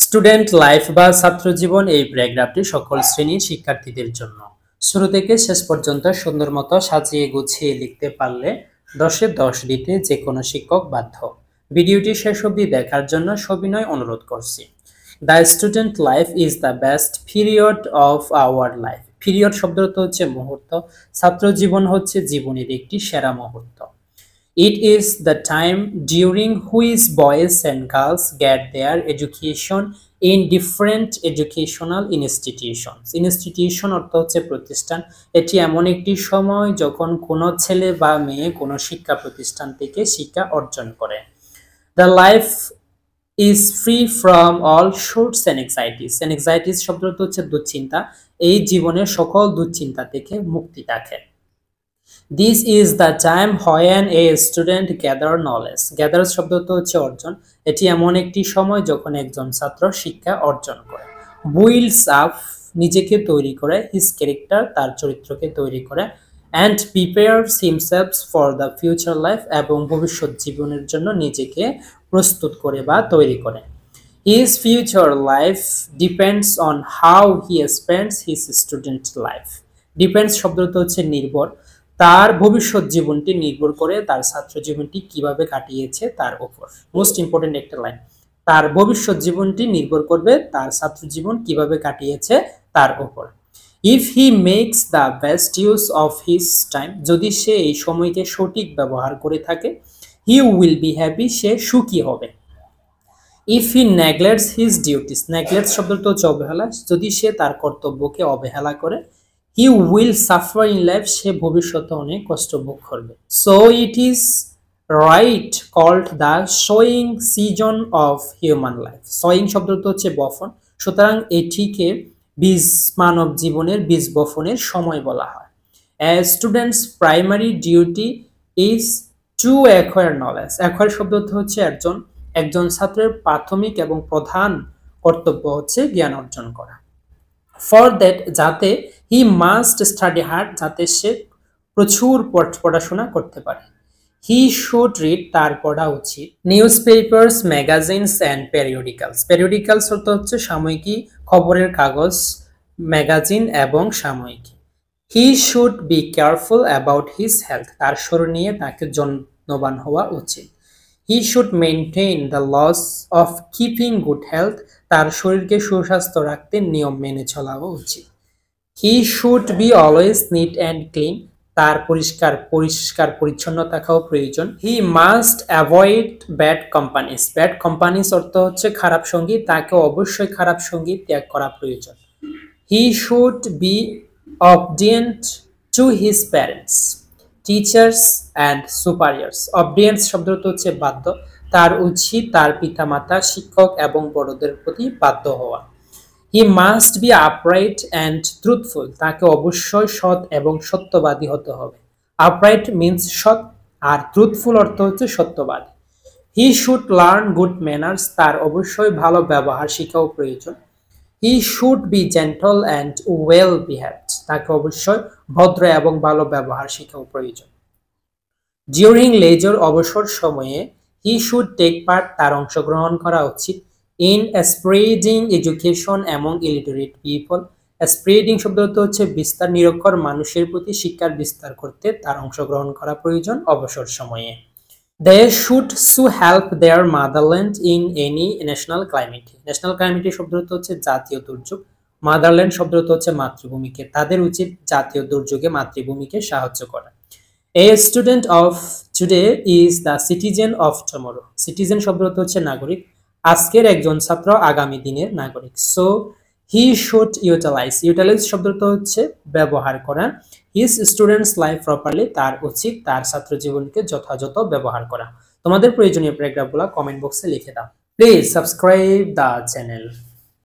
Student life বা ছাত্র জীবন এই প্যারাগ্রাফটি সকল শ্রেণীর শিক্ষার্থীদের জন্য। শুরু থেকে শেষ পর্যন্ত সুন্দর মতো সাজিয়ে গুছিয়ে লিখতে পারলে 10-এ 10 দিতে যে কোনো শিক্ষক বাধ্য। ভিডিওটি শেষ অবধি দেখার জন্য সবিনয় অনুরোধ করছি। The student life is the best period of our life. Period শব্দটা হচ্ছে মুহূর্ত, ছাত্র জীবন হচ্ছে জীবনের একটি সেরা মুহূর্ত। It is the time during which boys and girls get their education in different educational institutions. Institution অর্থ হচ্ছে প্রতিষ্ঠান। এটি এমন একটি সময় যখন কোনো ছেলে বা মেয়ে কোনো শিক্ষা প্রতিষ্ঠান থেকে শিক্ষা অর্জন করে। The life is free from all sorts and anxieties. Anxieties শব্দটা হচ্ছে দুশ্চিন্তা। এই জীবনের সকল দুশ্চিন্তা থেকে মুক্তি থাকে। This is the time when a student gather knowledge. Gather শব্দটা হচ্ছে অর্জন। এটি এমন একটি সময় যখন একজন ছাত্র শিক্ষা অর্জন করে। Builds up নিজেকে তৈরি করে, his character তার চরিত্রকে তৈরি করে, and prepares himself for the future life এবং ভবিষ্যৎ জীবনের জন্য নিজেকে প্রস্তুত করে বা তৈরি করে। His future life depends on how he spends his student life. Depends শব্দটা হচ্ছে নির্ভর। তার ভবিষ্যৎ জীবনটি নির্ভর করে তার ছাত্র জীবনটি কিভাবে কাটিয়েছে তার উপর। মোস্ট ইম্পর্টেন্ট একটা লাইন, তার ভবিষ্যৎ জীবনটি নির্ভর করবে তার ছাত্র জীবন কিভাবে কাটিয়েছে তার উপর। If he makes the best use of his time, যদি সে এই সময়কে সঠিক ব্যবহার করে থাকে, হি উইল বি হ্যাপি, সে সুখী হবে। If he neglects his duties, neglect শব্দটা হচ্ছে অবহেলা, যদি সে তার কর্তব্যকে অবহেলা করে, he will suffer in life, সে ভবিষ্যতে অনেক কষ্ট ভোগ করবে। So it is right called the sowing season of human life. Sowing শব্দটা হচ্ছে বপন, সুতরাং এটিকে বীজ মানব জীবনের বীজ বপনের সময় বলা হয়। A student's primary duty is to acquire knowledge. acquire শব্দটা হচ্ছে একজন ছাত্রের প্রাথমিক এবং প্রধান কর্তব্য হচ্ছে জ্ঞান অর্জন করা। For that, যাতে he must study hard, যাতে সে প্রচুর পড়াশোনা করতে পারে। He should read, তার পড়া উচিত। Newspapers, magazines and periodicals. Periodicals অর্থ হচ্ছে সাময়িকী, খবরের কাগজ, ম্যাগাজিন এবং সাময়িকী। He should be careful about his health. তার শরীর নিয়ে তাকে যত্নবান হওয়া উচিত। He should maintain the laws of keeping good health. তার শরীরকে সুস্বাস্থ্য রাখতে নিয়ম মেনে চলা উচিত। He should be always neat and clean. তার পরিষ্কার পরিচ্ছন্ন থাকাও প্রয়োজন। He must avoid bad companies. Bad companies অর্থ হচ্ছে খারাপ সঙ্গী, তাকে অবশ্যই খারাপ সঙ্গী ত্যাগ করা প্রয়োজন। He should be obedient to his parents, teachers and superiors. Obedience শব্দটা হচ্ছে বাধ্য, তার উচিত তার পিতামাতা, শিক্ষক এবং বড়দের প্রতি বাধ্য হওয়া। He must be upright and truthful. তাকে অবশ্যই সৎ এবং সত্যবাদী হতে হবে। Upright means সৎ আর truthful অর্থ হচ্ছে সত্যবাদী। He should learn good manners. তার অবশ্যই ভালো ব্যবহার শেখাও প্রয়োজন। He should be gentle and well behaved. তাকে অবশ্যই ভদ্র এবং ভালো ব্যবহার শেখাও প্রয়োজন। During leisure, অবসর সময়ে, he should take part, তার অংশগ্রহণ করা উচিত। In spreading education among illiterate people. Spreading শব্দটা হচ্ছে বিস্তার, নিরক্ষর মানুষের প্রতি শিক্ষার বিস্তার করতে তার অংশগ্রহণ করা প্রয়োজন অবসর সময়ে। They should so help their motherland in any national calamity. National calamity শব্দটা হচ্ছে জাতীয় দুর্যোগ, মাদারল্যান্ড শব্দটা হচ্ছে মাতৃভূমিকে, তাদের উচিত জাতীয় দুর্যোগে মাতৃভূমিকে সাহায্য করা। A student of today is the citizen of tomorrow. Citizen শব্দটা হচ্ছে নাগরিক, আজকের একজন ছাত্র আগামী দিনের নাগরিক। So he should utilize শব্দটা হচ্ছে ব্যবহার করা his student's life properly. তার উচিত তার ছাত্র জীবনকে যথাযথ ব্যবহার করা। তোমাদের প্রয়োজনীয় প্যারাগ্রাফগুলো কমেন্ট বক্সে লিখে দাও। Please subscribe the channel.